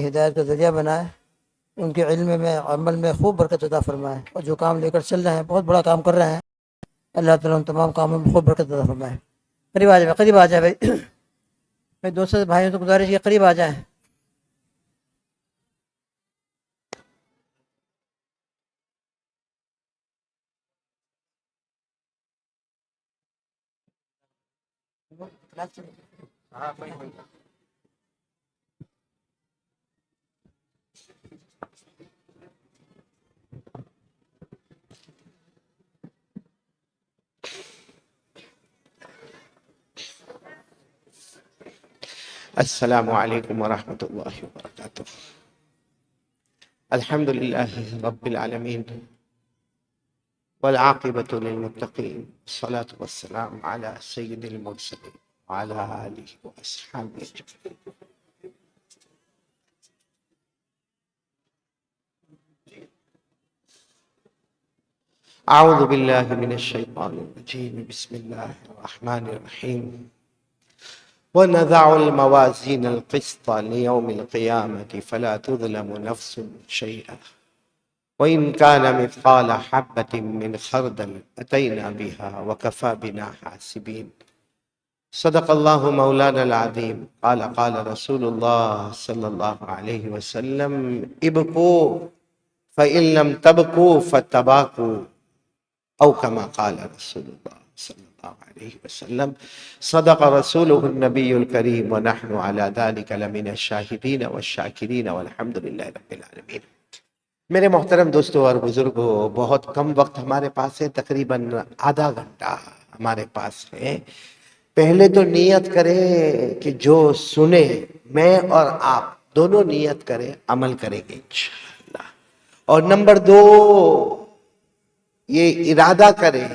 ہدایت کا ذریعہ بنائے، ان کے علم میں عمل میں خوب برکت عطا فرمائے، اور جو کام لے کر چل رہے ہیں بہت بڑا کام کر رہے ہیں، اللہ تعالیٰ ان تمام کاموں میں خوب برکت عطا فرمائے۔ قریب آ جائے، قریب آ جائے بھائی، میں دوستوں بھائیوں سے گزارش ہے قریب آ جائیں۔ السلام علیکم ورحمۃ اللہ وبرکاتہ۔ الحمد للہ رب العالمین والعاقبۃ للمتقین، والصلاة والسلام علی سید المرسلین وعلی آلہ واصحابہ اجمعین۔ اعوذ باللہ من الشیطان الرجیم، بسم اللہ الرحمن الرحیم۔ وَنَضَعُ الْمَوَازِينَ الْقِسْطَ لِيَوْمِ الْقِيَامَةِ فَلَا تُظْلَمُ نَفْسٌ شَيْئًا وَإِنْ كَانَ مِثْقَالَ حَبَّةٍ مِّنْ خَرْدَلٍ أَتَيْنَا بِهَا وَكَفَى بِنَا حَاسِبِينَ۔ صدق اللہ مولانا العظیم۔ قال رسول اللہ صلی اللہ علیہ وسلم: ابقوا فَإِن لَّمْ تَبْقُوا فَاتَّبَاقُوا، او کما قال رسول اللہ صلی اللہ علیہ وسلم۔ صدق رسولہ النبی الکریم ونحن علی ذلک لمن الشاہدین والشاکرین والحمد للہ رب العالمین۔ میرے محترم دوستو اور بزرگوں، بہت کم وقت ہمارے پاس ہے، تقریباً آدھا گھنٹہ ہمارے پاس ہے۔ پہلے تو نیت کریں کہ جو سنے، میں اور آپ دونوں نیت کریں، عمل کریں گے انشاءاللہ۔ اور نمبر دو، یہ ارادہ کریں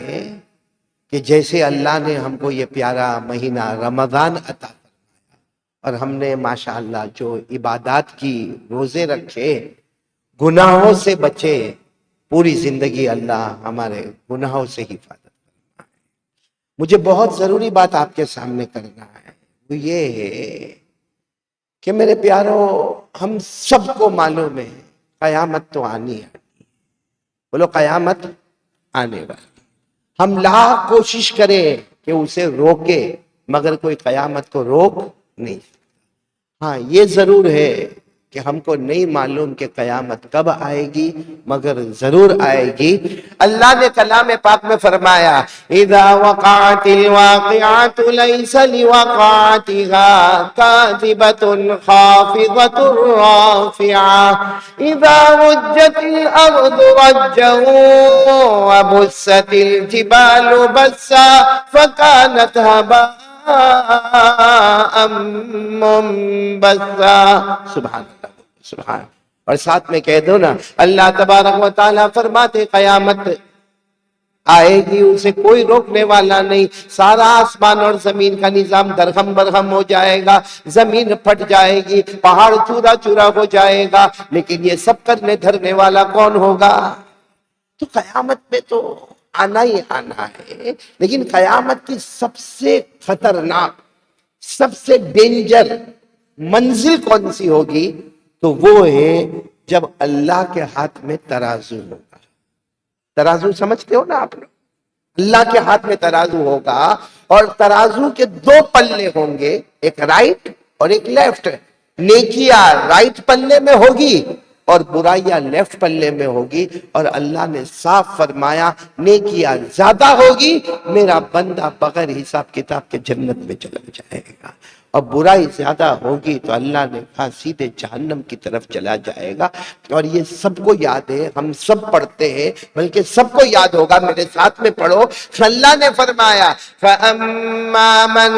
کہ جیسے اللہ نے ہم کو یہ پیارا مہینہ رمضان عطا فرمایا اور ہم نے ماشاءاللہ جو عبادات کی، روزے رکھے، گناہوں سے بچے، پوری زندگی اللہ ہمارے گناہوں سے حفاظت فرمائے۔ مجھے بہت ضروری بات آپ کے سامنے کرنا ہے، وہ یہ ہے کہ میرے پیاروں، ہم سب کو معلوم ہے قیامت تو آنی ہے، بولو قیامت آنے والی۔ ہم لاکھ کوشش کریں کہ اسے روکے، مگر کوئی قیامت کو روک نہیں سکتا۔ ہاں یہ ضرور ہے کہ ہم کو نہیں معلوم کہ قیامت کب آئے گی، مگر ضرور آئے گی۔ اللہ نے کلام پاک میں فرمایا: اذا وقعت الواقعات ليس لوقعتها كاذبة خافضة رافعة اذا رجت الارض رجا وبست الجبال بسا فكانت هباء منبثا۔ سبحان اللہ، سبحان۔ اور ساتھ میں کہہ دو نا، اللہ تبارک و تعالیٰ فرماتے قیامت آئے گی، اسے کوئی روکنے والا نہیں، سارا آسمان اور زمین کا نظام درہم برہم ہو جائے گا، زمین پھٹ جائے گی، پہاڑ چورا چورا ہو جائے گا، لیکن یہ سب کرنے دھرنے والا کون ہوگا؟ تو قیامت میں تو آنا ہی آنا ہے، لیکن قیامت کی سب سے خطرناک، سب سے ڈینجر منزل کون سی ہوگی؟ تو وہ ہے جب اللہ کے ہاتھ میں ترازو ہوگا۔ ترازو سمجھتے ہو نا آپ لوگ؟ اللہ کے ہاتھ میں ترازو ہوگا، اور ترازو کے دو پلے ہوں گے، ایک رائٹ اور ایک لیفٹ۔ نیکیاں رائٹ پلے میں ہوگی اور برائیاں لیفٹ پلے میں ہوگی، اور اللہ نے صاف فرمایا نیکیاں زیادہ ہوگی، میرا بندہ بغیر حساب کتاب کے جنت میں چلا جائے گا، اور برائی زیادہ ہوگی تو اللہ نے کہا سیدھے جہنم کی طرف چلا جائے گا۔ اور یہ سب کو یاد ہے، ہم سب پڑھتے ہیں، بلکہ سب کو یاد ہوگا، میرے ساتھ میں پڑھو۔ اللہ نے فرمایا فَأَمَّا مَنْ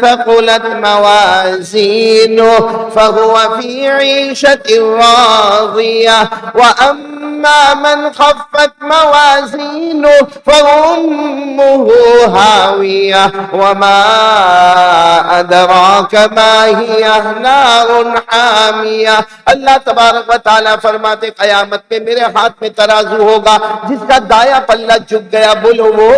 ثَقُلَتْ مَوَازِينُهُ فَهُوَ فِي عِيشَةٍ رَاضِيَةٍ وَأَمَّا مَنْ خَفَّتْ مَوَازِينُهُ فَأُمُّهُ هَاوِيَةٌ وَمَا أَدْرَاكَ مَا هِيَهْ نَارٌ حَامِيَةٌ۔ اللہ تبارک و تعالیٰ فرماتے قیامت میں میرے ہاتھ میں ترازو ہوگا، جس کا دایاں پلہ جھک گیا بولو وہ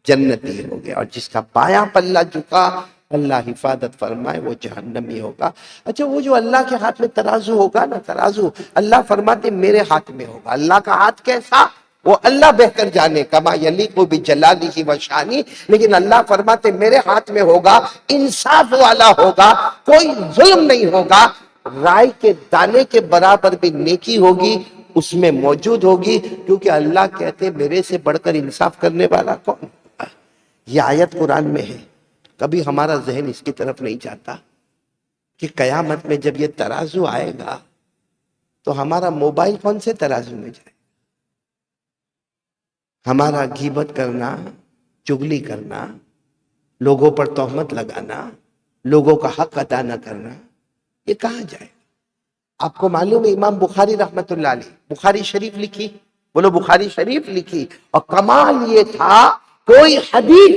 جنتی ہو گیا، اور جس کا بایاں پلہ جھکا اللہ حفاظت فرمائے، وہ جہنمی ہوگا۔ اچھا وہ جو اللہ کے ہاتھ میں ترازو ہوگا نا، ترازو اللہ فرماتے میرے ہاتھ میں ہوگا۔ اللہ کا ہاتھ کیسا؟ وہ اللہ بہتر جانے، کما یلیق بجلالہ و شانی، لیکن اللہ فرماتے میرے ہاتھ میں ہوگا، انصاف والا ہوگا، کوئی ظلم نہیں ہوگا، رائے کے دانے کے برابر بھی نیکی ہوگی اس میں موجود ہوگی، کیونکہ اللہ کہتے میرے سے بڑھ کر انصاف کرنے والا کون ہوگا؟ یہ آیت قرآن میں ہے۔ کبھی ہمارا ذہن اس کی طرف نہیں جاتا کہ قیامت میں جب یہ ترازو آئے گا تو ہمارا موبائل کون سے ترازو میں جائے؟ ہمارا غیبت کرنا، چغلی کرنا، لوگوں پر تہمت لگانا، لوگوں کا حق ادا نہ کرنا، یہ کہاں جائے؟ آپ کو معلوم ہے امام بخاری رحمت اللہ علیہ بخاری شریف لکھی، بولو بخاری شریف لکھی، اور کمال یہ تھا کوئی حدیث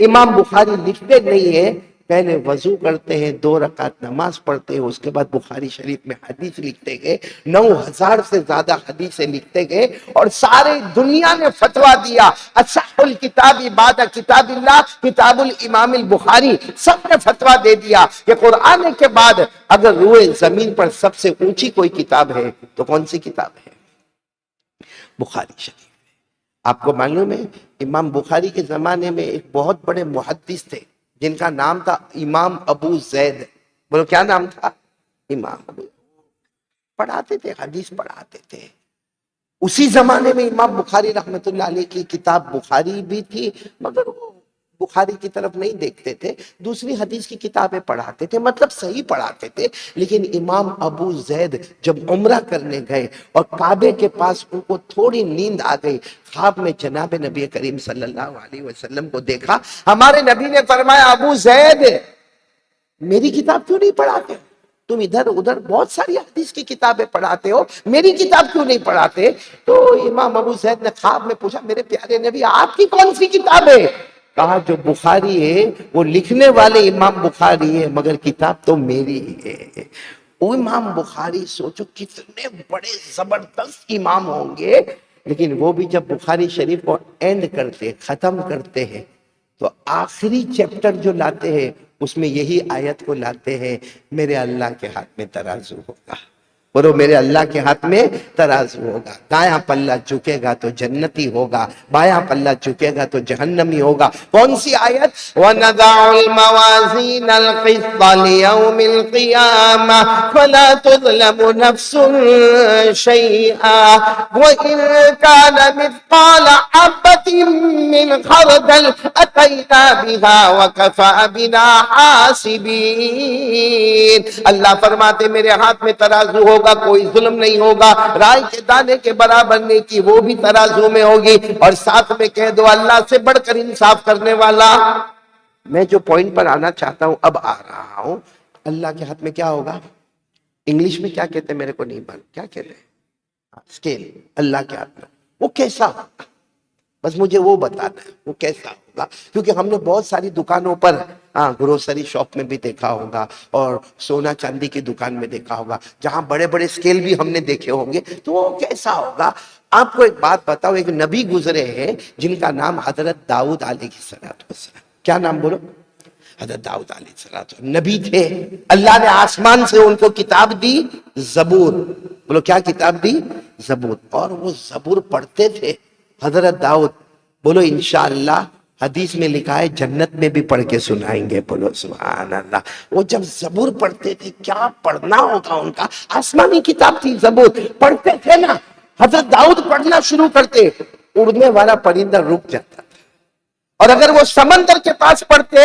امام بخاری لکھتے نہیں ہیں، پہلے وضو کرتے ہیں، 2 رکعت نماز پڑھتے ہیں، اس کے بعد بخاری شریف میں حدیث لکھتے گئے، 9000 سے زیادہ حدیثیں لکھتے گئے، اور سارے دنیا نے فتویٰ دیا اصح الکتاب بعد کتاب اللہ کتاب الامام البخاری، سب نے فتویٰ دے دیا کہ قرآن کے بعد اگر روئے زمین پر سب سے اونچی کوئی کتاب ہے تو کون سی کتاب ہے؟ بخاری شریف۔ آپ کو معلوم ہے امام بخاری کے زمانے میں ایک بہت بڑے محدث تھے جن کا نام تھا امام ابو زید، بولو کیا نام تھا؟ امام ابو، پڑھاتے تھے، حدیث پڑھاتے تھے۔ اسی زمانے میں امام بخاری رحمت اللہ علیہ کی کتاب بخاری بھی تھی، مگر وہ بخاری کی طرف نہیں دیکھتے تھے، دوسری حدیث کی کتابیں پڑھاتے تھے، مطلب صحیح پڑھاتے تھے۔ لیکن امام ابو زید جب عمرہ کرنے گئے اور کعبے کے پاس ان کو تھوڑی نیند آ گئی، خواب میں جناب نبی کریم صلی اللہ علیہ وسلم کو دیکھا، ہمارے نبی نے فرمایا ابو زید میری کتاب کیوں نہیں پڑھاتے؟ تم ادھر ادھر بہت ساری حدیث کی کتابیں پڑھاتے ہو، میری کتاب کیوں نہیں پڑھاتے؟ تو امام ابو زید نے خواب میں پوچھا میرے پیارے نبی آپ کی کون سی کتاب ہے؟ کہا جو بخاری ہے وہ لکھنے والے امام بخاری ہے، مگر کتاب تو میری ہے۔ وہ امام بخاری سوچو کتنے بڑے زبردست امام ہوں گے، لیکن وہ بھی جب بخاری شریف کو اینڈ کرتے، ختم کرتے ہیں، تو آخری چیپٹر جو لاتے ہیں اس میں یہی آیت کو لاتے ہیں، میرے اللہ کے ہاتھ میں ترازو ہوگا، بولو میرے اللہ کے ہاتھ میں ترازو ہوگا، دایاں پلہ جھکے گا تو جنتی ہوگا، بایاں پلہ جھکے گا تو جہنمی ہوگا۔ کون سی آیت؟ وَنَضَعُ الْمَوَازِينَ الْقِسْطَ لِيَوْمِ الْقِيَامَةِ فَلَا تُظْلَمُ نَفْسٌ شَيْئًا وَإِن كَانَ مِثْقَالَ حَبَّةٍ مِّنْ خَرْدَلٍ أَتَيْنَا بِهَا وَكَفَىٰ بِنَا حَاسِبِينَ۔ اللہ فرماتے میرے ہاتھ میں ترازو ہوگا، کوئی ظلم نہیں ہوگا، رائے کے دانے کے برابر نیکی وہ بھی ترازو میں ہوگی، اور ساتھ میں کہہ دو اللہ سے بڑھ کر انصاف کرنے والا۔ میں جو پوائنٹ پر آنا چاہتا ہوں اب آ رہا ہوں، اللہ کے ہاتھ میں کیا ہوگا؟ انگلش میں کیا کہتے ہیں میرے کو نہیں معلوم، کیا کہتے ہیں؟ اسکیل، اللہ کے ہاتھ میں وہ کیسا ہوگا؟ بس مجھے وہ بتانا ہے وہ کیسا ہوگا، کیونکہ ہم نے بہت ساری دکانوں پر گروسری شاپ میں بھی دیکھا ہوگا اور سونا چاندی کی دکان میں دیکھا ہوگا، جہاں بڑے بڑے سکیل بھی ہم نے دیکھے ہوں گے، تو وہ کیسا ہوگا؟ آپ کو ایک بات بتاؤ، ایک نبی گزرے ہیں جن کا نام حضرت داؤد علیہ السلام، کیا نام بولو؟ حضرت داؤد علیہ السلام نبی تھے، اللہ نے آسمان سے ان کو کتاب دی زبور، بولو کیا کتاب دی؟ زبور، اور وہ زبور پڑھتے تھے حضرت داؤد، بولو انشاءاللہ حدیث میں لکھا ہے جنت میں بھی پڑھ کے سنائیں گے، بولو سبحان اللہ۔ وہ جب زبور پڑھتے تھے کیا پڑھنا ہوگا ان کا، آسمانی کتاب تھی زبور، پڑھتے تھے نا، حضرت داؤد پڑھنا شروع کرتے، اڑنے والا پرندہ رک جاتا تھا، اور اگر وہ سمندر کے پاس پڑھتے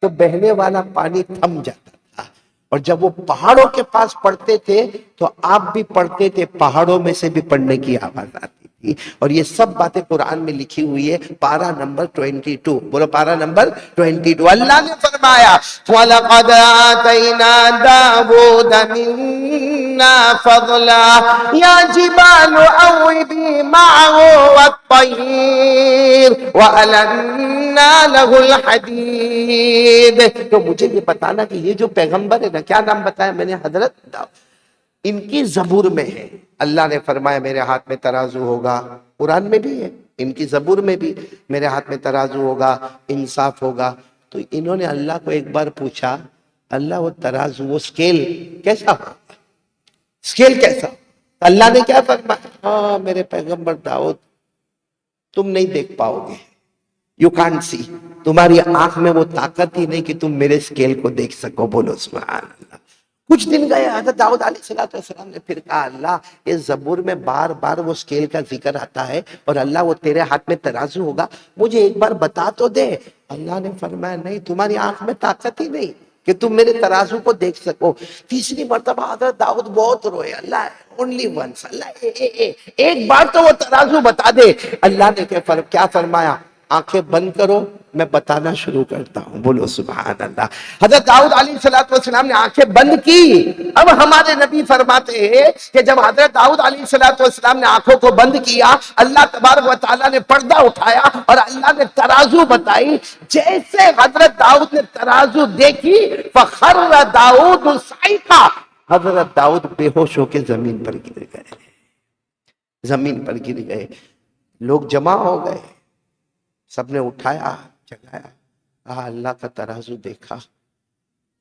تو بہنے والا پانی تھم جاتا تھا، اور جب وہ پہاڑوں کے پاس پڑھتے تھے تو آپ بھی پڑھتے تھے، پہاڑوں میں سے بھی پڑھنے کی آواز آتی تھی۔ اور یہ سب باتیں قرآن میں لکھی ہوئی ہے، پارہ نمبر 22، بولو پارہ نمبر 22۔ اللہ نے فرمایا وَلَقَدْ آتَيْنَا دَاوُودَ مِنَّا فَضْلًا يَا جِبَالُ أَوِّبِي مَعَهُ وَالطَّيْرَ وَأَلَنَّا لَهُ الْحَدِيدَ۔ تو مجھے یہ بتانا کہ یہ جو پیغمبر ہے نا، کیا نام بتایا میں نے؟ حضرت داؤد، ان کی زبور میں ہے، اللہ نے فرمایا میرے ہاتھ میں ترازو ہوگا، قرآن میں بھی ہے، ان کی زبور میں بھی میرے ہاتھ میں ترازو ہوگا، انصاف ہوگا۔ تو انہوں نے اللہ کو ایک بار پوچھا، اللہ وہ ترازو، وہ اسکیل کیسا ہوگا؟ اسکیل کیسا؟ اللہ نے کیا فرمایا؟ ہاں میرے پیغمبر داؤد، تم نہیں دیکھ پاؤ گے، یو کانٹ سی، تمہاری آنکھ میں وہ طاقت ہی نہیں کہ تم میرے اسکیل کو دیکھ سکو. بولو سبحان اللہ. کچھ دن گئے، حضرت داؤد علیہ السلام نے پھر کہا اللہ اس زبور میں بار بار وہ اسکیل کا ذکر آتا ہے اور اللہ وہ تیرے ہاتھ میں ترازو ہوگا، مجھے ایک بار بتا تو دے. اللہ نے فرمایا نہیں، تمہاری آنکھ میں طاقت ہی نہیں کہ تم میرے ترازو کو دیکھ سکو. تیسری مرتبہ حضرت داؤد بہت روئے، اللہ اونلی ونس، اللہ ایک بار تو وہ ترازو بتا دے. اللہ نے کیا فرمایا؟ آنکھیں بند کرو، میں بتانا شروع کرتا ہوں. بولو سبحان اللہ. حضرت داؤد علیہ السلام نے آنکھیں بند کی. اب ہمارے نبی فرماتے ہیں کہ جب حضرت داؤد علیہ السلام نے آنکھوں کو بند کیا، اللہ تبارک و تعالیٰ نے پردہ اٹھایا اور اللہ نے ترازو بتائی. جیسے حضرت داؤد نے ترازو دیکھی، فخر داؤد صعقا، حضرت داؤد بے ہوش ہو کے زمین پر گر گئے. زمین پر گر گئے. لوگ جمع ہو گئے، سب نے اٹھایا، جگایا. اللہ کا ترازو دیکھا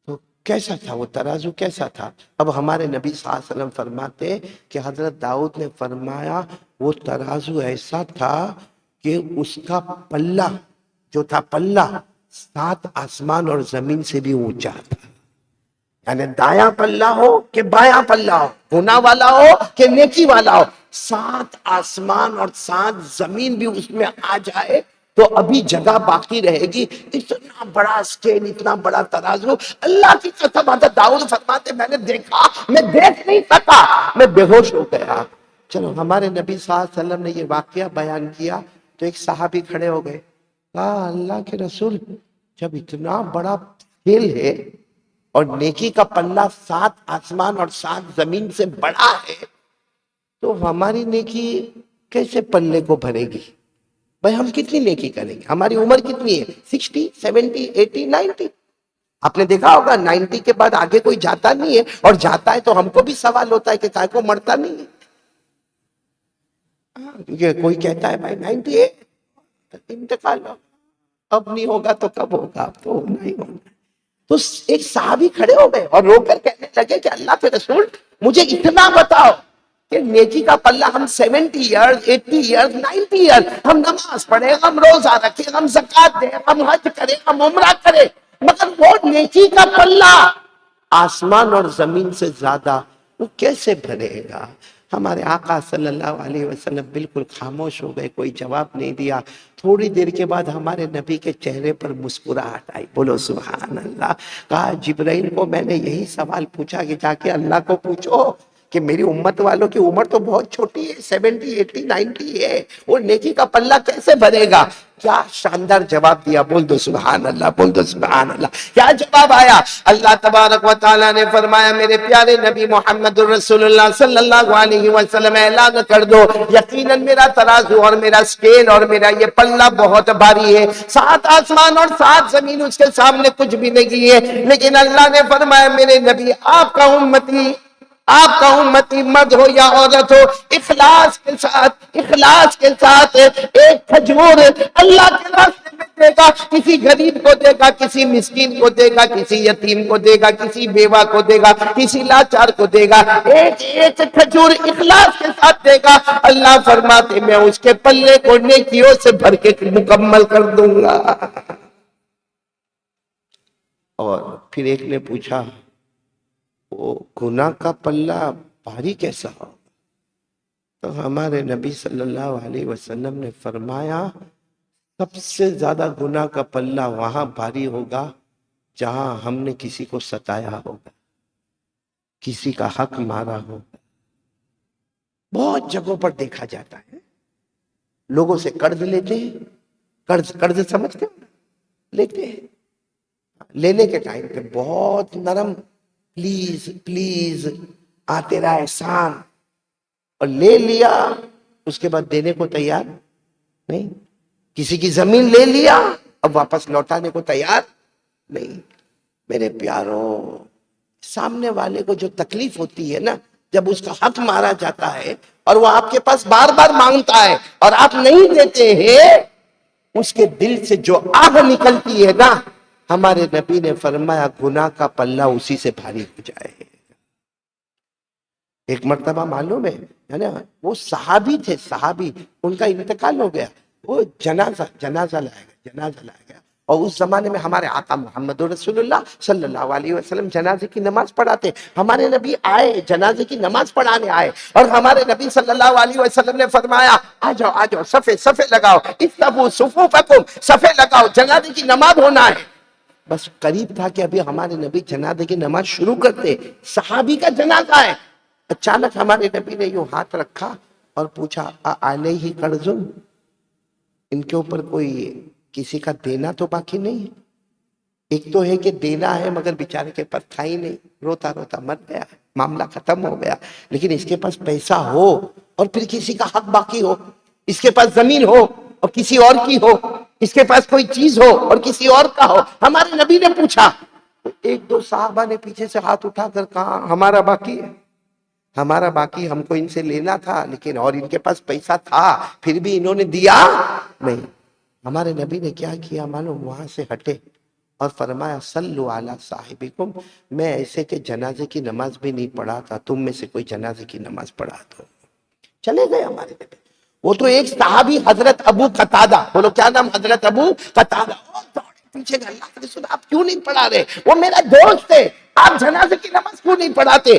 تو کیسا تھا وہ ترازو؟ کیسا تھا؟ اب ہمارے نبی صلی اللہ علیہ وسلم فرماتے کہ حضرت داؤد نے فرمایا وہ ترازو ایسا تھا کہ اس کا پلہ جو تھا، پلہ 7 آسمان اور زمین سے بھی اونچا تھا. یعنی دایاں پلہ ہو کہ بایاں پلہ ہو، گناہ والا ہو کہ نیکی والا ہو، 7 آسمان اور 7 زمین بھی اس میں آ جائے تو ابھی جگہ باقی رہے گی. اتنا بڑا اسکیل، اتنا بڑا ترازو. اللہ کی قسم حضرت داؤد فرماتے میں نے دیکھا، میں دیکھ نہیں سکا، میں بے ہوش ہو گیا. چلو ہمارے نبی صلی اللہ علیہ وسلم نے یہ واقعہ بیان کیا تو ایک صحابی کھڑے ہو گئے، کہا اللہ کے رسول جب اتنا بڑا اسکیل ہے اور نیکی کا پلہ 7 آسمان اور 7 زمین سے بڑا ہے تو ہماری نیکی کیسے پلے کو بھرے گی؟ بھائی ہم کتنی نیکی کریں گے؟ ہماری عمر کتنی ہے؟ 60 70 80 90. آپ نے دیکھا ہوگا 90 کے بعد آگے کوئی جاتا نہیں ہے، اور جاتا ہے تو ہم کو بھی سوال ہوتا ہے کہ کائے کو مرتا نہیں ہے. کیونکہ کوئی کہتا ہے بھائی 98 انتقال ہو، اب نہیں ہوگا تو کب ہوگا؟ اب تو ہونا ہی ہونا. تو ایک صحابی کھڑے ہو گئے اور رو کر کہنے لگے کہ اللہ کے رسول مجھے اتنا بتاؤ کہ نیکی کا پلہ ہم 70 ایئرز 80 ایئرز 90 ایئرز ہم نماز پڑھیں، ہم روزہ رکھیں، ہم زکوٰۃ دیں، ہم حج کریں، ہم عمرہ کریں، مگر وہ نیکی کا پلہ آسمان اور زمین سے زیادہ وہ کیسے بھرے گا؟ ہمارے آقا صلی اللہ علیہ وسلم بالکل خاموش ہو گئے، کوئی جواب نہیں دیا. تھوڑی دیر کے بعد ہمارے نبی کے چہرے پر مسکراہٹ آئی. بولو سبحان اللہ. کہا جبرائیل کو میں نے یہی سوال پوچھا کہ جا کے اللہ کو پوچھو کہ میری امت والوں کی عمر تو بہت چھوٹی ہے، 70 80 90 ہے، وہ نیکی کا پلہ کیسے بھرے گا؟ کیا شاندار جواب دیا. بول دو سبحان اللہ، بول دو سبحان اللہ. کیا جواب آیا؟ اللہ تبارک و تعالیٰ نے فرمایا میرے پیارے نبی محمد الرسول اللہ صلی اللہ علیہ وسلم اعلان کر دو یقیناً میرا ترازو اور میرا اسکیل اور میرا یہ پلہ بہت بھاری ہے. 7 آسمان اور 7 زمین اس کے سامنے کچھ بھی نہیں ہے. لیکن اللہ نے فرمایا میرے نبی آپ کا امتی مرد ہو یا عورت ہو، اخلاص کے ساتھ ایک کھجور اللہ کے راستے میں دے گا، کسی غریب کو دے گا، کسی مسکین کو دے گا، کسی یتیم کو دے گا، کسی بیوہ کو دے گا، کسی لاچار کو دے گا. ایک کھجور اخلاص کے ساتھ دے گا. اللہ فرماتے میں اس کے پلے کو نیکیوں سے بھر کے مکمل کر دوں گا. اور پھر ایک نے پوچھا وہ گناہ کا پلہ بھاری کیسا ہو؟ تو ہمارے نبی صلی اللہ علیہ وسلم نے فرمایا سب سے زیادہ گناہ کا پلہ وہاں بھاری ہوگا جہاں ہم نے کسی کو ستایا ہوگا، کسی کا حق مارا ہوگا. بہت جگہوں پر دیکھا جاتا ہے لوگوں سے قرض لیتے ہیں، قرض سمجھتے ہیں، لیتے ہیں، لینے کے ٹائم پہ بہت نرم، پلیز پلیز تیرا احسان، اور لے لیا اس کے بعد دینے کو تیار نہیں. کسی کی زمین لے لیا اب واپس لوٹانے کو تیار نہیں. میرے پیاروں، سامنے والے کو جو تکلیف ہوتی ہے نا جب اس کا حق مارا جاتا ہے اور وہ آپ کے پاس بار بار مانگتا ہے اور آپ نہیں دیتے ہیں، اس کے دل سے جو آگ نکلتی ہے نا ہمارے نبی نے فرمایا گناہ کا پلہ اسی سے بھاری ہو جائے. ایک مرتبہ معلوم ہے نا، وہ صحابی تھے، صحابی، ان کا انتقال ہو گیا، وہ جنازہ لایا گیا. اور اس زمانے میں ہمارے آقا محمد رسول اللہ صلی اللہ علیہ وسلم جنازے کی نماز پڑھاتے. ہمارے نبی آئے، جنازے کی نماز پڑھانے آئے، اور ہمارے نبی صلی اللہ علیہ وسلم نے فرمایا آ جاؤ صفے لگاؤ، استووا صفوفکم، صفے لگاؤ، جنازے کی نماز ہونا ہے. بس قریب تھا کہ ابھی ہمارے نبی جنازے کی نماز شروع کرتے، صحابی کا جنازہ ہے. اچانک ہمارے نبی نے یوں ہاتھ رکھا اور پوچھا علیہ قرض، ان کے اوپر کوئی کسی کا دینا تو باقی نہیں ہے؟ ایک تو ہے کہ دینا ہے مگر بیچارے کے پاس تھا ہی نہیں، روتا روتا مر گیا، معاملہ ختم ہو گیا. لیکن اس کے پاس پیسہ ہو اور پھر کسی کا حق باقی ہو، اس کے پاس زمین ہو اور کسی اور کی ہو، اس کے پاس کوئی چیز ہو اور کسی اور کا ہو. ہمارے نبی نے پوچھا، ایک دو صحابہ نے پیچھے سے ہاتھ اٹھا کر کہا ہمارا باقی ہے، ہمارا باقی، ہم کو ان سے لینا تھا، لیکن اور ان کے پاس پیسہ تھا پھر بھی انہوں نے دیا نہیں. ہمارے نبی نے کیا کیا معلوم؟ وہاں سے ہٹے اور فرمایا صلو علی صاحبکم، میں ایسے کہ جنازے کی نماز بھی نہیں پڑھا تھا، تم میں سے کوئی جنازے کی نماز پڑھا دو. چلے گئے ہمارے نبی. وہ تو ایک صحابی حضرت ابو قتادہ، بولو کیا نام؟ حضرت ابو قتادہ. پیچھے گئے، اللہ کے رسول آپ کیوں نہیں پڑھا رہے؟ وہ میرا دوست ہے، آپ جنازے کی نماز کیوں نہیں پڑھاتے؟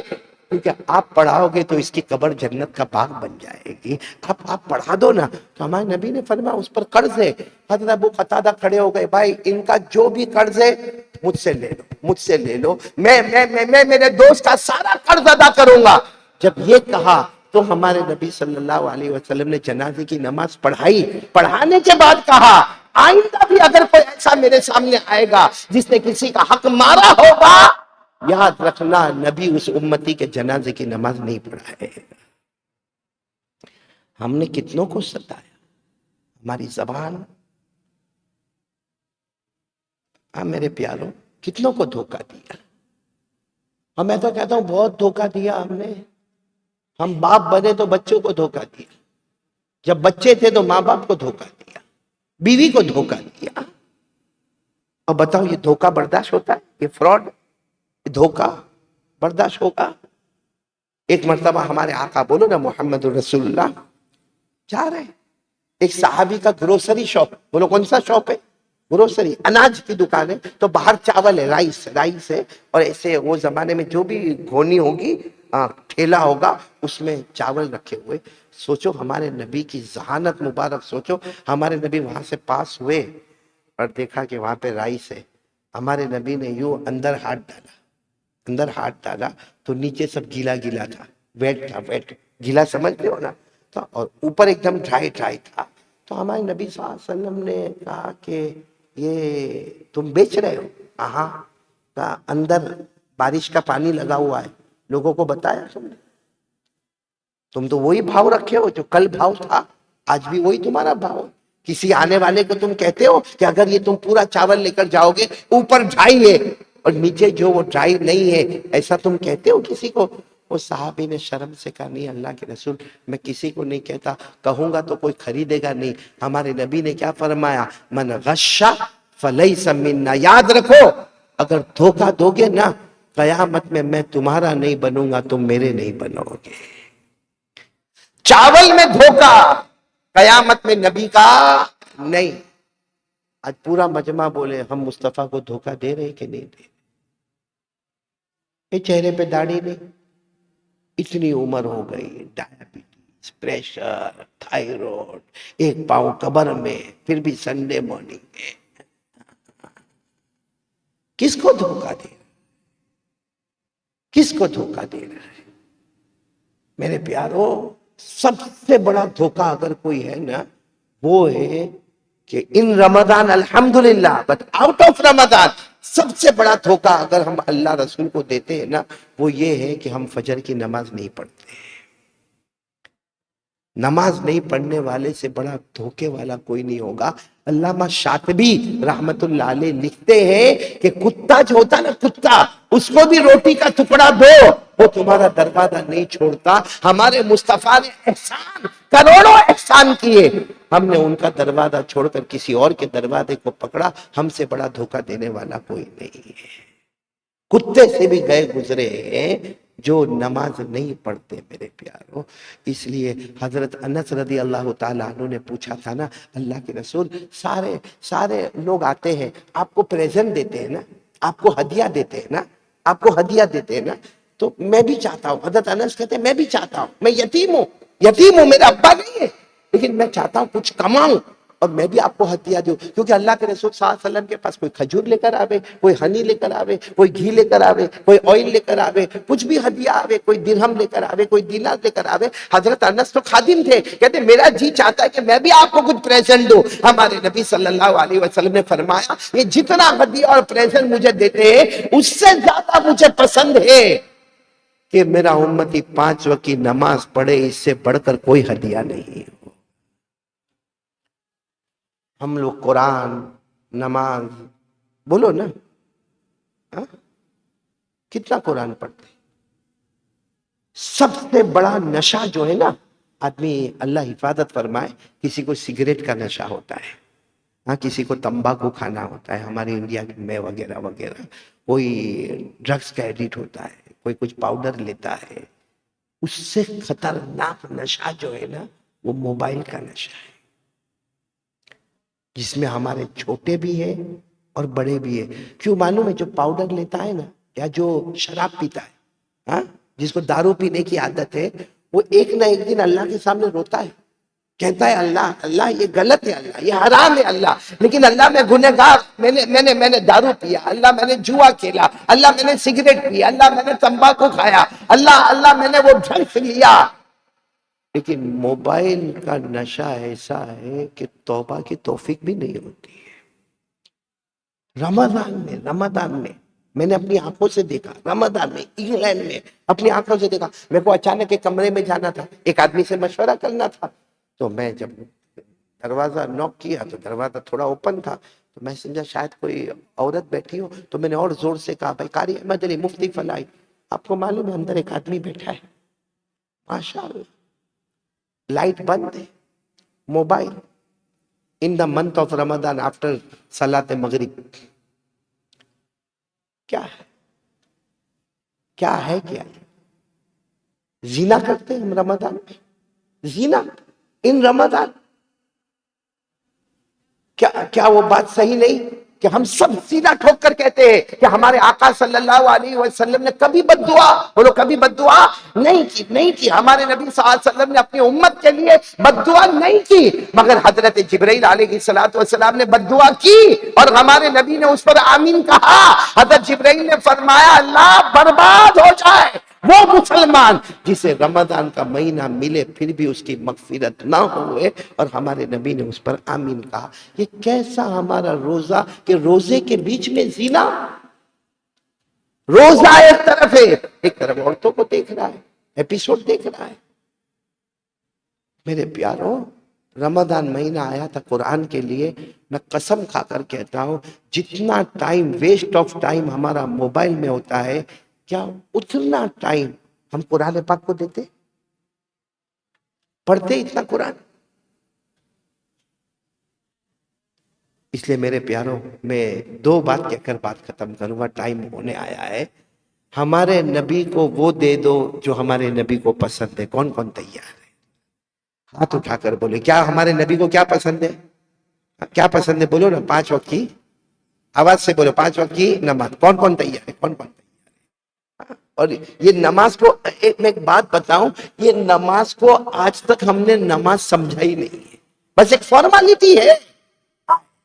کیونکہ آپ پڑھاؤ گے تو اس کی قبر جنت کا باغ بن جائے گی، آپ پڑھا دو نا. تو ہمارے نبی نے فرمایا اس پر قرض ہے. حضرت ابو قتادہ کھڑے ہو گئے، بھائی ان کا جو بھی قرض ہے مجھ سے لے لو، میں میرے دوست کا سارا قرض ادا کروں گا. جب یہ کہا تو ہمارے نبی صلی اللہ علیہ وسلم نے جنازے کی نماز پڑھائی. پڑھانے کے بعد کہا آئندہ بھی اگر کوئی ایسا میرے سامنے آئے گا جس نے کسی کا حق مارا ہوگا، یاد رکھنا نبی اس امتی کے جنازے کی نماز نہیں پڑھائے. ہم نے کتنوں کو ستایا، ہماری زبان. میرے پیاروں، کتنوں کو دھوکہ دیا. اور میں تو کہتا ہوں بہت دھوکہ دیا ہم نے. ہم باپ بنے تو بچوں کو دھوکہ دیا، جب بچے تھے تو ماں باپ کو دھوکہ دیا، بیوی کو دھوکہ دیا. اور بتاؤ یہ دھوکہ برداشت ہوتا ہے؟ یہ فراڈ، دھوکہ برداشت ہوگا؟ ایک مرتبہ ہمارے آقا، بولو نا محمد رسول اللہ، جا رہے ہیں، ایک صحابی کا گروسری شاپ، بولو کون سا شاپ ہے؟ گروسری، اناج کی دکان ہے. تو باہر چاول ہے، رائس ہے، اور ایسے وہ زمانے میں جو بھی گھونی ہوگی، ٹھیلا ہوگا، اس میں چاول رکھے ہوئے. سوچو ہمارے نبی کی ذہانت مبارک، سوچو ہمارے نبی وہاں سے پاس ہوئے اور دیکھا کہ وہاں پہ رائس ہے. ہمارے نبی نے یوں اندر ہاتھ ڈالا تو نیچے سب گیلا گیلا تھا، ویٹ تھا، ویٹ، گیلا سمجھتے ہو نا، تو اور اوپر ایک دم ڈرائی تھا. تو ہمارے نبی صلی اللہ علیہ وسلم نے کہا کہ یہ تم بیچ رہے ہو؟ ہاں. کہا اندر بارش کا پانی لگا ہوا ہے، لوگوں کو بتایا تم تو وہی بھاؤ رکھے ہو جو کل بھاؤ تھا، آج بھی وہی تمہارا بھاؤ. کسی آنے والے کو تم کہتے ہو کہ اگر یہ تم پورا چاول لے کر جاؤ گے اوپر ڈرائی ہے اور نیچے جو وہ ڈرائی نہیں ہے، ایسا تم کہتے ہو کسی کو؟ وہ صحابی نے شرم سے کہا نہیں اللہ کے رسول، میں کسی کو نہیں کہتا، کہوں گا تو کوئی خریدے گا نہیں. ہمارے نبی نے کیا فرمایا؟ من غش فلیس منا. یاد رکھو اگر دھوکہ دو گے نا، قیامت میں تمہارا نہیں بنوں گا، تم میرے نہیں بنو گے. چاول میں دھوکہ، قیامت میں نبی کا نہیں. آج پورا مجمع بولے ہم مصطفیٰ کو دھوکہ دے رہے کہ نہیں دے؟ یہ چہرے پہ داڑھی نہیں، اتنی عمر ہو گئی، ڈائبٹیز، پریشر، تھائیروڈ، ایک پاؤں قبر میں، پھر بھی سنڈے مارننگ ہے. کس کو دھوکہ دے رہے؟ کس کو دھوکہ دے رہے؟ میرے پیارو، سب سے بڑا دھوکہ اگر کوئی ہے نا، وہ ہے کہ ان رمضان الحمدللہ بٹ آؤٹ آف رمضان سب سے بڑا دھوکہ اگر ہم اللہ رسول کو دیتے ہیں نا، وہ یہ ہے کہ ہم فجر کی نماز نہیں پڑھتے. نماز نہیں پڑھنے والے سے بڑا دھوکے والا کوئی نہیں ہوگا. علامہ شاطبی رحمت اللہ علیہ لکھتے ہیں کہ کتا جو ہوتا نا، کتا، اس کو بھی روٹی کا ٹکڑا دو وہ تمہارا دروازہ نہیں چھوڑتا. ہمارے مصطفیٰ نے احسان کروڑوں احسان کیے، ہم نے ان کا دروازہ چھوڑ کر کسی اور کے دروازے کو پکڑا، ہم سے بڑا دھوکہ دینے والا کوئی نہیں ہے۔ کتے سے بھی گئے گزرے ہیں جو نماز نہیں پڑھتے میرے پیاروں۔ اس لیے حضرت انس رضی اللہ تعالیٰ عنہ نے پوچھا تھا نا، اللہ کے رسول سارے لوگ آتے ہیں، آپ کو پریزنٹ دیتے ہیں نا، آپ کو ہدیہ دیتے ہیں نا، آپ کو ہدیہ دیتے ہیں نا، تو میں بھی چاہتا ہوں۔ حضرت انس کہتے ہیں میں بھی چاہتا ہوں، میں یتیم ہوں، میرا ابا نہیں ہے، لیکن میں چاہتا ہوں کچھ کماؤں اور میں بھی آپ کو ہدیہ دوں، کیونکہ اللہ کے رسول صلی اللہ علیہ وسلم کے پاس کوئی کھجور لے کر آوے، کوئی ہنی لے کر آوے، کوئی گھی لے کر آوے، کوئی آئل لے کر آوے، کچھ بھی ہدیہ آوے، کوئی درہم لے کر آوے، کوئی دینار لے کر آوے۔ حضرت انس تو خادم تھے، کہتے میرا جی چاہتا ہے کہ میں بھی آپ کو کچھ پریزنٹ دوں۔ ہمارے نبی صلی اللہ علیہ وسلم نے فرمایا یہ جتنا ہدیہ اور پریزنٹ مجھے دیتے ہیں اس سے زیادہ مجھے پسند ہے کہ میرا امتی 5 وقت کی نماز پڑھے، اس سے بڑھ کر کوئی ہدیہ نہیں ہے۔ ہم لوگ قرآن، نماز، بولو نا، ہاں؟ کتنا قرآن پڑھتے؟ سب سے بڑا نشہ جو ہے نا، آدمی اللہ حفاظت فرمائے، کسی کو سگریٹ کا نشہ ہوتا ہے، ہاں، کسی کو تمباکو کھانا ہوتا ہے، ہمارے انڈیا میں وغیرہ وغیرہ، کوئی ڈرگز کا ایڈکٹ ہوتا ہے، کوئی کچھ پاؤڈر لیتا ہے۔ اس سے خطرناک نشہ جو ہے نا وہ موبائل کا نشہ ہے، جس میں ہمارے چھوٹے بھی ہیں اور بڑے بھی ہیں۔ کیوں معلوم ہے؟ جو پاؤڈر لیتا ہے نا یا جو شراب پیتا ہے، ہاں، جس کو دارو پینے کی عادت ہے، وہ ایک نہ ایک دن اللہ کے سامنے روتا ہے، کہتا ہے اللہ یہ غلط ہے، اللہ یہ حرام ہے، اللہ لیکن اللہ میں گنہگار، میں نے دارو پیا، اللہ میں نے جوا کھیلا، اللہ میں نے سگریٹ پیا، اللہ میں نے تمباکو کھایا، اللہ میں نے وہ ڈرگس لیا۔ لیکن موبائل کا نشہ ایسا ہے کہ توبہ کی توفیق بھی نہیں ہوتی ہے۔ رمضان میں میں نے اپنی آنکھوں سے دیکھا، رمضان میں انگلینڈ میں اپنی آنکھوں سے دیکھا۔ میرے کو اچانک ایک کمرے میں جانا تھا، ایک آدمی سے مشورہ کرنا تھا، تو میں جب دروازہ نوک کیا تو دروازہ تھوڑا اوپن تھا، تو میں سمجھا شاید کوئی عورت بیٹھی ہو، تو میں نے اور زور سے کہا بھائی قاری احمد علی مفتی فلائی۔ آپ کو معلوم ہے اندر ایک آدمی بیٹھا ہے، ماشاءاللہ، لائٹ بند ہے، mobile, in the month of Ramzan after صلاۃ مغرب۔ کیا ہے کیا زنا کرتے ہیں ہم رمضان میں؟ زنا ان رمضان، کیا وہ بات صحیح نہیں کہ ہم سب سینہ ٹھوک کر کہتے ہیں کہ ہمارے آقا صلی اللہ علیہ وسلم نے کبھی بد دعا، بولو کبھی بد دعا نہیں کی۔ ہمارے نبی صلی اللہ علیہ وسلم نے اپنی امت کے لیے بد دعا نہیں کی، مگر حضرت جبرائیل علیہ السلام نے بد دعا کی اور ہمارے نبی نے اس پر آمین کہا۔ حضرت جبرائیل نے فرمایا اللہ برباد ہو جائے وہ مسلمان جسے رمضان کا مہینہ ملے پھر بھی اس کی مغفرت نہ ہوئے، اور ہمارے نبی نے اس پر آمین کہا۔ یہ کیسا ہمارا روزہ کہ روزے کے بیچ میں زنا، روزہ ایک طرف ہے، ایک طرف عورتوں کو دیکھ رہا ہے، ایپیسوڈ دیکھ رہا ہے۔ میرے پیاروں، رمضان مہینہ آیا تھا قرآن کے لیے، میں قسم کھا کر کہتا ہوں جتنا ٹائم ویسٹ آف ٹائم ہمارا موبائل میں ہوتا ہے، کیا اتنا ٹائم ہم قرآن پاک کو دیتے؟ پڑھتے اتنا قرآن؟ اس لیے میرے پیاروں، میں 2 بات کہہ کر بات ختم کروں گا، ٹائم ہونے آیا ہے۔ ہمارے نبی کو وہ دے دو جو ہمارے نبی کو پسند ہے۔ کون کون تیار ہے؟ ہاتھ اٹھا کر بولے کیا ہمارے نبی کو کیا پسند ہے؟ کیا پسند ہے بولو نا، 5 وقت کی، آواز سے بولو، 5 وقت کی نماز۔ کون کون تیار ہے؟ کون کون تیار ہے؟ اور یہ نماز کو میں ایک بات بتاؤں، یہ نماز کو آج تک ہم نے نماز سمجھا ہی نہیں ہے، بس ایک فارمالٹی ہے،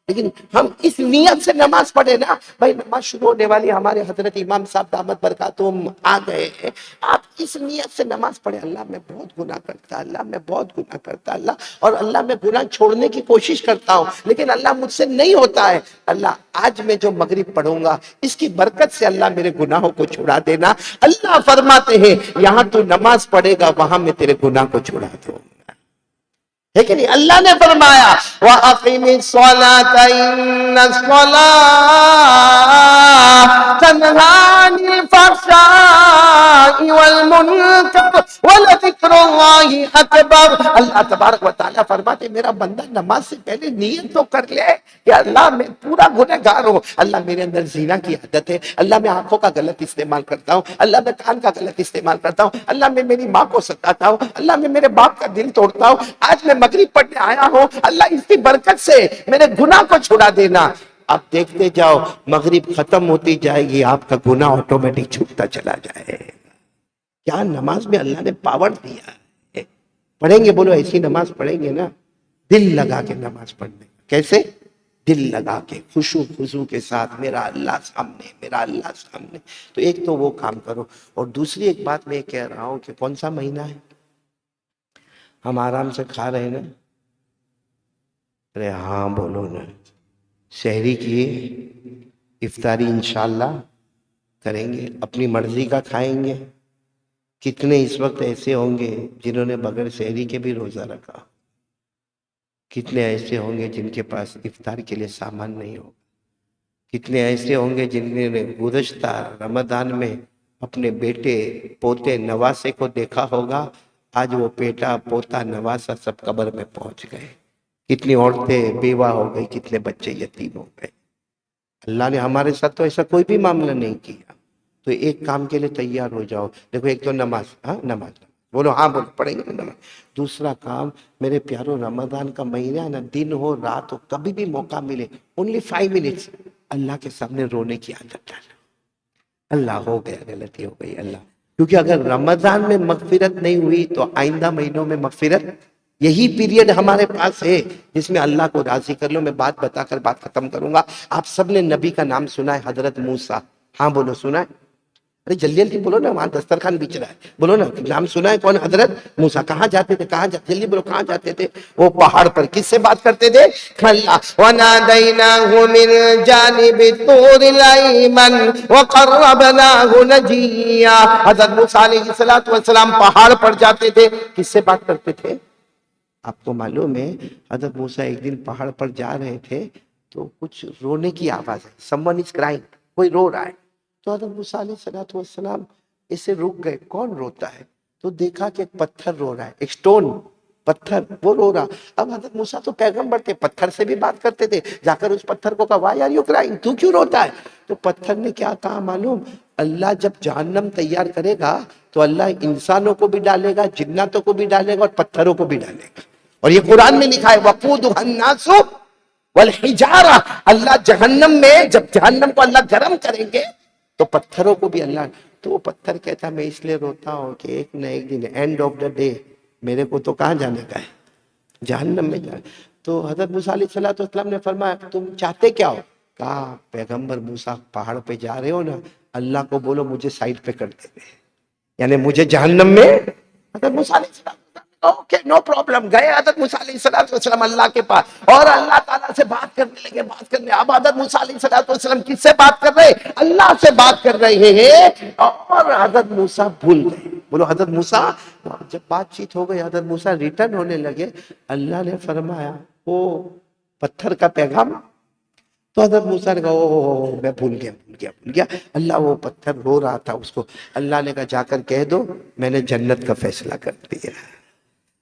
لیکن ہم اس نیت سے نماز پڑھے نا، بھائی نماز شروع ہونے والی، ہمارے حضرت امام صاحب دامت برکاتہم آ گئے ہیں، آپ اس نیت سے نماز پڑھے، اللہ میں بہت گناہ کرتا، اللہ میں بہت گناہ کرتا، اللہ میں گناہ چھوڑنے کی کوشش کرتا ہوں، لیکن اللہ مجھ سے نہیں ہوتا ہے، اللہ آج میں جو مغرب پڑھوں گا اس کی برکت سے اللہ میرے گناہوں کو چھڑا دینا۔ اللہ فرماتے ہیں یہاں تو نماز پڑھے گا وہاں میں تیرے گناہ کو چھڑا دوں گا۔ لیکن اللہ نے فرمایا وَأَقِمِ الصَّلَاةَ إِنَّ الصَّلَاةَ تَنْهَىٰ عَنِ الْفَحْشَاءِ وَالْمُنكَرِ وَلَذِكْرُ اللہ اکبر. اللہ تبارک و تعالیٰ فرماتے میرا بندہ نماز سے پہلے نیت تو کر لے کہ اللہ میں پورا گنہگار ہوں, اللہ میرے اندر زنا کی عادت ہے, اللہ میں آنکھوں کا غلط استعمال کرتا ہوں, اللہ میں کان کا غلط استعمال کرتا ہوں, اللہ میں میری ماں کو ستاتا ہوں, اللہ میں میرے باپ کا دل توڑتا ہوں, آج میں مغرب پڑھنے آیا ہوں, اللہ اس کی برکت سے میرے گناہ کو چھڑا دینا. آپ دیکھتے جاؤ مغرب ختم ہوتی جائے گی, آپ کا گناہ آٹومیٹک چھوٹتا چلا جائے. کیا نماز میں اللہ نے پاور دیا ہے. پڑھیں گے, بولو ایسی نماز پڑھیں گے نا, دل لگا کے نماز پڑھنے. کیسے؟ دل لگا کے, خشوع خضوع کے ساتھ, میرا اللہ سامنے, میرا اللہ سامنے. تو ایک تو وہ کام کرو. اور دوسری ایک بات میں کہہ رہا ہوں کہ کون سا مہینہ ہے؟ ہم آرام سے کھا رہے ہیں نا, ارے ہاں بولو نا. سحری کیے, افطاری انشاءاللہ کریں گے, اپنی مرضی کا کھائیں گے. کتنے اس وقت ایسے ہوں گے جنہوں نے بغیر سحری کے بھی روزہ رکھا, کتنے ایسے ہوں گے جن کے پاس افطار کے لیے سامان نہیں ہوگا, کتنے ایسے ہوں گے جن نے گزشتہ رمضان میں اپنے بیٹے پوتے نواسے کو دیکھا ہوگا, آج وہ بیٹا پوتا نواسا سب قبر میں پہنچ گئے. کتنی عورتیں بیوہ ہو گئی, کتنے بچے یتیم ہو گئے. اللہ نے ہمارے ساتھ تو ایسا کوئی بھی معاملہ نہیں کیا. تو ایک کام کے لیے تیار ہو جاؤ. دیکھو ایک تو نماز, ہاں نماز, بولو ہاں بولو, پڑھیں گے نماز. دوسرا کام میرے پیارو, رمضان کا مہینہ ہے نا, دن ہو رات ہو کبھی بھی موقع ملے, اونلی 5 منٹس اللہ کے سامنے رونے کی عادت ڈالو. اللہ ہو گیا, غلطی ہو گئی اللہ. کیونکہ اگر رمضان میں مغفرت نہیں ہوئی تو آئندہ مہینوں میں مغفرت, یہی پیریڈ ہمارے پاس ہے جس میں اللہ کو راضی کر لو. میں بات بتا کر بات ختم کروں گا. آپ سب نے نبی کا نام سنا ہے, حضرت موسیٰ, ہاں بولو سنا ہے؟ ارے جلدی جلدی بولو نا, وہاں دسترخوان بچ رہا ہے, بولو نا نام سنا ہے. کون؟ حضرت موسیٰ. کہاں جاتے تھے, کہاں جاتے, جلدی بولو کہاں جاتے تھے؟ وہ پہاڑ پر. کس سے بات کرتے تھے؟ کھلا. وَنَادَيْنَاهُ مِن جَانِبِ الطُّورِ الْأَيْمَنِ وَقَرَّبْنَاهُ نَجِيًّا. حضرت موسیٰ علیہ السلام پہاڑ پر جاتے تھے, کس سے بات کرتے تھے؟ آپ کو معلوم ہے حضرت موسیٰ ایک دن پہاڑ پر جا رہے تھے تو کچھ رونے کی آواز ہے, someone is crying, کوئی رو رہا ہے. تو حضرت موسیٰ علیہ السلام اسے رک گئے, کون روتا ہے؟ تو دیکھا کہ ایک پتھر رو رہا ہے, ایک سٹون, پتھر وہ رو رہا. اب حضرت موسیٰ تو پیغمبر تھے, پتھر سے بھی بات کرتے تھے. جا کر اس پتھر کو کہا why are you crying, تو کیوں روتا ہے؟ تو پتھر نے کیا کہا معلوم؟ اللہ جب جہنم تیار کرے گا تو اللہ انسانوں کو بھی ڈالے گا, جناتوں کو بھی ڈالے گا, اور پتھروں کو بھی ڈالے گا. اور یہ قرآن میں لکھا ہے وَقُودُهَا النَّاسُ وَالْحِجَارَةُ. اللہ جہنم میں جب جہنم کو اللہ گرم کریں گے تو پتھروں کو بھی اللہ. تو وہ پتھر کہتا میں اس لیے روتا ہوں کہ ایک نہ ایک دن اینڈ آف دا ڈے میرے کو تو کہاں جانے کا ہے, جہنم میں جانے. تو حضرت موسیٰ علیہ السلام نے فرمایا تم چاہتے کیا ہو؟ کہا پیغمبر موسیٰ پہاڑ پہ جا رہے ہو نا, اللہ کو بولو مجھے سائڈ پہ کر دے, یعنی مجھے جہنم میں. حضرت موسیٰ علیہ السلام اوکے نو پرابلم. گئے حضرت موسیٰ علیہ السلام اللہ کے پاس اور اللہ تعالیٰ سے بات کرنے لگے, بات کرنے. اب حضرت موسیٰ علیہ السلام کس سے بات کر رہے؟ اللہ سے بات کر رہے ہیں. اور حضرت موسیٰ بھول گئے. بولو حضرت موسیٰ, جب بات چیت ہو گئی حضرت موسیٰ ریٹرن ہونے لگے, اللہ نے فرمایا وہ پتھر کا پیغام. تو حضرت موسیٰ نے کہا میں بھول گیا. اللہ وہ پتھر رو رہا تھا, اس کو اللہ نے کہا جا کر کہہ دو میں نے جنت کا فیصلہ کر دیا.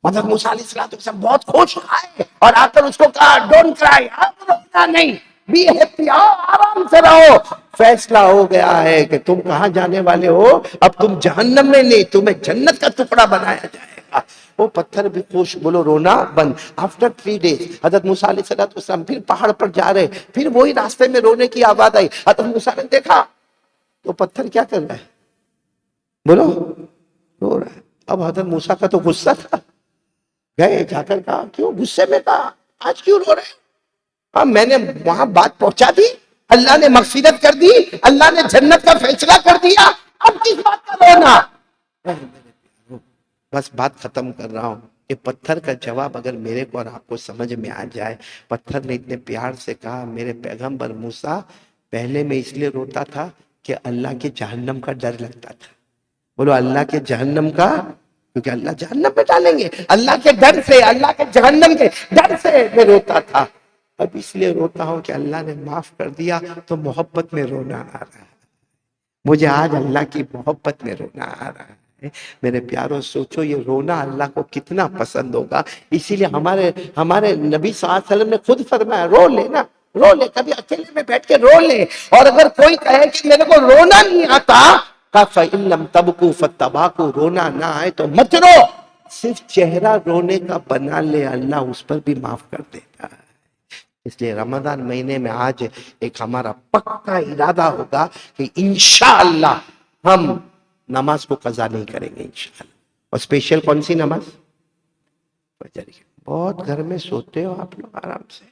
حضرت موسیٰ علیہ السلام بہت خوش آئے اور آ کر اس کو کہا ڈونٹ کرائی, اب رونا نہیں, بی ہیپی, آرام سے رہو, فیصلہ ہو گیا ہے کہ تم کہاں جانے والے ہو. اب تم جہنم میں نہیں, تمہیں جنت کا ٹکڑا بنایا جائے گا. وہ پتھر بھی خوش, بولو رونا بند. آفٹر 3 days حضرت موسیٰ علیہ السلام پھر پہاڑ پر جا رہے, پھر وہی راستے میں رونے کی آواز آئی. حضرت موسیٰ نے دیکھا تو پتھر کیا کر رہا ہے, بولو رو رہا ہے. اب حضرت موسیٰ کا تو غصہ تھا, گئے جا کر کہا کیوں غصے میں, کہا آج کیوں رو رہے؟ ہاں میں نے وہاں بات پہنچا دی, اللہ نے مغفرت کر دی, اللہ نے جنت کا فیصلہ کر دیا, اب کس بات کا رونا؟ بس بات ختم کر رہا ہوں. یہ پتھر کا جواب اگر میرے کو اور آپ کو سمجھ میں آ جائے. پتھر نے اتنے پیار سے کہا میرے پیغمبر موسیٰ پہلے میں اس لیے روتا تھا کہ اللہ کے جہنم کا ڈر لگتا تھا. بولو اللہ کے جہنم کا, کیونکہ اللہ جہنم میں ڈالیں گے, اللہ کے ڈر سے, اللہ کے جہنم کے ڈر سے میں روتا تھا. اب اس لیے روتا ہوں کہ اللہ نے معاف کر دیا تو محبت میں رونا آ رہا ہے. مجھے آج اللہ کی محبت میں رونا آ رہا ہے. ہے۔ میرے پیاروں سوچو یہ رونا اللہ کو کتنا پسند ہوگا، اسی لیے ہمارے نبی صلی اللہ علیہ وسلم نے خود فرمایا رو لے نا، رو لے، کبھی اکیلے میں بیٹھ کے رو لے، اور اگر کوئی کہے کہ میرے کو رونا نہیں آتا، فَإِن لَمْ تَبْكُوا فَاتَّبَاكُوا، رونا نہ آئے تو مت رو، صرف چہرہ رونے کا بنا لے، اللہ اس پر بھی معاف کر دیتا ہے۔ اس لیے رمضان مہینے میں آج ایک ہمارا پکا ارادہ ہوگا کہ انشاءاللہ ہم نماز کو قضا نہیں کریں گے انشاءاللہ۔ اور اسپیشل کون سی نماز؟ فجر کی۔ بہت گھر میں سوتے ہو آپ لوگ آرام سے،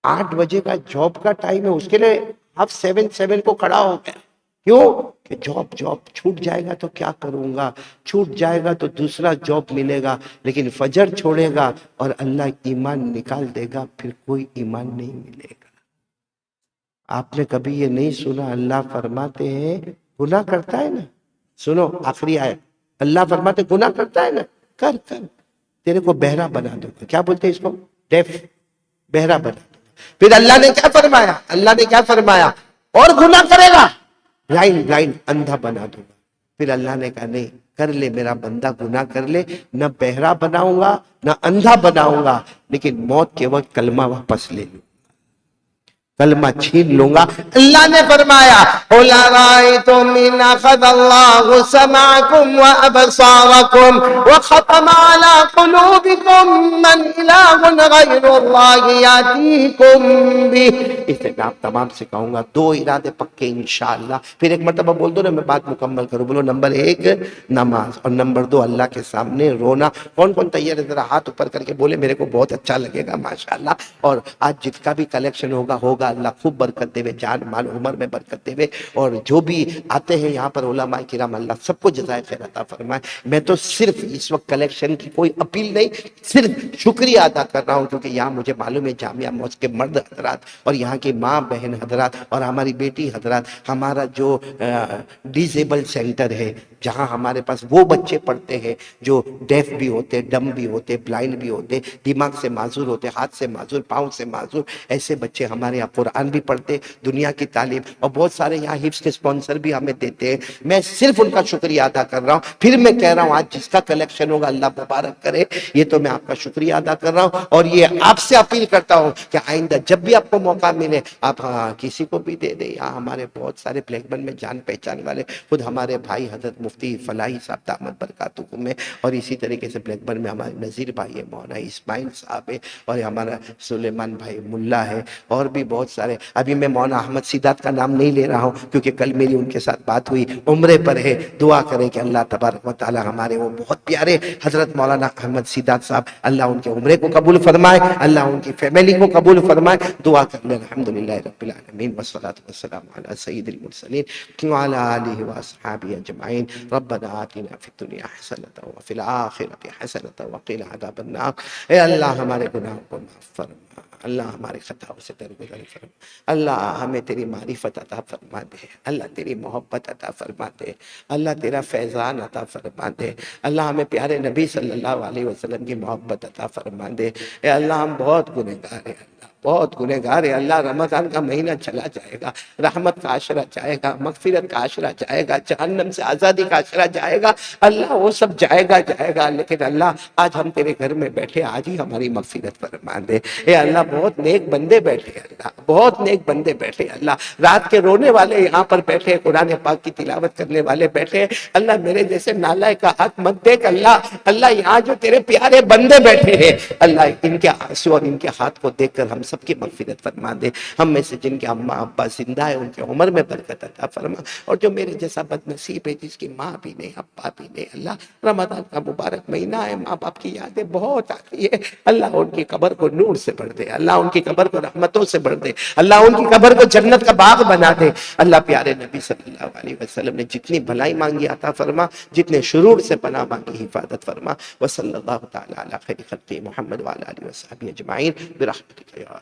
8 بجے کا جاب کا ٹائم ہے، اس کے لیے آپ 7 کو کھڑا ہو گیا، کیوں کہ جاب چھوٹ جائے گا تو کیا کروں گا، چھوٹ جائے گا تو دوسرا جاب ملے گا، لیکن فجر چھوڑے گا اور اللہ ایمان نکال دے گا، پھر کوئی ایمان نہیں ملے گا۔ آپ نے کبھی یہ نہیں سنا اللہ فرماتے ہیں گناہ کرتا ہے نا، سنو آخری آیت، اللہ فرماتے گناہ کرتا ہے نا، کر تیرے کو بہرا بنا دوں گا، کیا بولتے ہیں اس کو، ڈیف، بہرا بنا دوں گا۔ پھر اللہ نے کیا فرمایا، اور گناہ کرے گا، بلائنڈ اندھا بنا دوں گا۔ پھر اللہ نے کہا نہیں، کر لے میرا بندہ، گناہ کر لے، نہ بہرا بناؤں گا نہ اندھا بناؤں گا، لیکن موت کے وقت کلمہ واپس لے لوں، کلمہ چھین لوں گا۔ اللہ نے فرمایا قُلْ أَرَأَيْتُمْ إِنْ أَخَذَ اللَّهُ سَمْعَكُمْ وَأَبْصَارَكُمْ وَخَتَمَ عَلَى قُلُوبِكُمْ مَنْ إِلَٰهٌ غَيْرُ اللَّهِ يَأْتِيكُمْ بِهِ۔ اس لیے میں آپ تمام سے کہوں گا دو ارادے پکے انشاءاللہ، پھر ایک مرتبہ بول دو نا، میں بات مکمل کروں، بولو نمبر 1 نماز، اور نمبر 2 اللہ کے سامنے رونا۔ کون تیار ہے ذرا ہاتھ اوپر کر کے بولے میرے کو بہت اچھا لگے گا ماشاءاللہ۔ اور آج جس کا بھی کلیکشن ہوگا اللہ خوب برکت دے ہوئے، جان مال عمر میں برکت دے ہوئے، اور جو بھی آتے ہیں یہاں پر علماء کرام اللہ سب کو جزائے خیر عطا فرمائے۔ میں تو صرف اس وقت کلیکشن کی کوئی اپیل نہیں، صرف شکریہ ادا کر رہا ہوں، کیونکہ یہاں مجھے معلوم ہے جامعہ موز کے مرد حضرات اور یہاں کی ماں بہن حضرات اور ہماری بیٹی حضرات، ہمارا جو ڈیزیبل سینٹر ہے جہاں ہمارے پاس وہ بچے پڑھتے ہیں جو ڈیف بھی ہوتے، ڈم بھی ہوتے، بلائنڈ بھی ہوتے، دماغ سے معذور ہوتے، ہاتھ سے معذور، پاؤں سے معذور، ایسے بچے ہمارے یہاں قرآن بھی پڑھتے، دنیا کی تعلیم، اور بہت سارے یہاں حفظ کے سپانسر بھی ہمیں دیتے ہیں۔ میں صرف ان کا شکریہ ادا کر رہا ہوں۔ پھر میں کہہ رہا ہوں آج جس کا کلیکشن ہوگا اللہ مبارک کرے، یہ تو میں آپ کا شکریہ ادا کر رہا ہوں، اور یہ آپ سے اپیل کرتا ہوں کہ آئندہ جب بھی آپ کو موقع ملے آپ کسی کو بھی دے دیں۔ یہاں ہمارے بہت سارے بلیک بن میں جان پہچان والے خود ہمارے بھائی حضرت مفتی فلاحی صاحب دامت برکاتہم میں، اور اسی طریقے سے بلیک بن میں ہمارے نذیر بھائی ہے، مولانا اسماعیل صاحب ہے، اور ہمارا سلیمان بھائی ملا ہے، اور بھی بہت سارے۔ ابھی میں مولانا احمد سیدات کا نام نہیں لے رہا ہوں کیونکہ کل میری ان کے ساتھ بات ہوئی، عمرے پر ہے، دعا کریں کہ اللہ تبارک و تعالی ہمارے وہ بہت پیارے حضرت مولانا احمد سیدات صاحب، اللہ ان کے عمرے کو قبول فرمائے، اللہ ان کی فیملی کو قبول فرمائے۔ دعا کریں الحمدللہ رب العالمین والصلاة والسلام علی سید المرسلین وعلی آلہ واصحابہ اجمعین۔ ربنا آتنا فی الدنیا حسنۃ وفی الآخرۃ حسنۃ وقنا عذاب النار۔ اے اللہ ہمارے گناہوں کو معاف فرما، اللہ ہمارے خطاؤں سے درگزر فرما، اللہ ہمیں تیری معرفت عطا فرما دے، اللہ تیری محبت عطا فرما دے، اللہ تیرا فیضان عطا فرما دے، اللہ ہمیں پیارے نبی صلی اللہ علیہ وسلم کی محبت عطا فرما دے۔ اے اللہ ہم بہت گنہگار ہیں، اللہ بہت گنہگار ہے اللہ۔ رمضان کا مہینہ چلا جائے گا، رحمت کا عشرہ جائے گا، مغفرت کا عشرہ جائے گا، جہنم سے آزادی کا عشرہ جائے گا، اللہ وہ سب جائے گا، لیکن اللہ آج ہم تیرے گھر میں بیٹھے، آج ہی ہماری مغفرت فرما دے۔ اے اللہ بہت نیک بندے بیٹھے اللہ، بہت نیک بندے بیٹھے اللہ، رات کے رونے والے یہاں پر بیٹھے، قرآن پاک کی تلاوت کرنے والے بیٹھے، اللہ میرے جیسے نالائق کا ہاتھ مت دیکھ اللہ یہاں جو تیرے پیارے بندے بیٹھے ہیں اللہ ان کے آنسو اور ان کے ہاتھ کو دیکھ کر ہم سب کی مغفرت فرما دے۔ ہم میں سے جن کے اماں ابا زندہ ہے ان کے عمر میں برکت عطا فرما، اور جو میرے جیسا بد نصیب ہے جس کی ماں بھی نہیں ابا بھی نہیں، اللہ رمضان کا مبارک مہینہ ہے، ماں باپ کی یادیں بہت آتی ہے، اللہ ان کی قبر کو نور سے بھر دے، اللہ ان کی قبر کو رحمتوں سے بھر دے، اللہ ان کی قبر کو جنت کا باغ بنا دے۔ اللہ پیارے نبی صلی اللہ علیہ وسلم نے جتنی بھلائی مانگی عطا فرما، جتنے شرور سے پناہ مانگی حفاظت فرما۔ وصلی اللہ تعالی علی خیر خلق محمد وعلی آلہ وصحبہ اجمعین برحمتک یا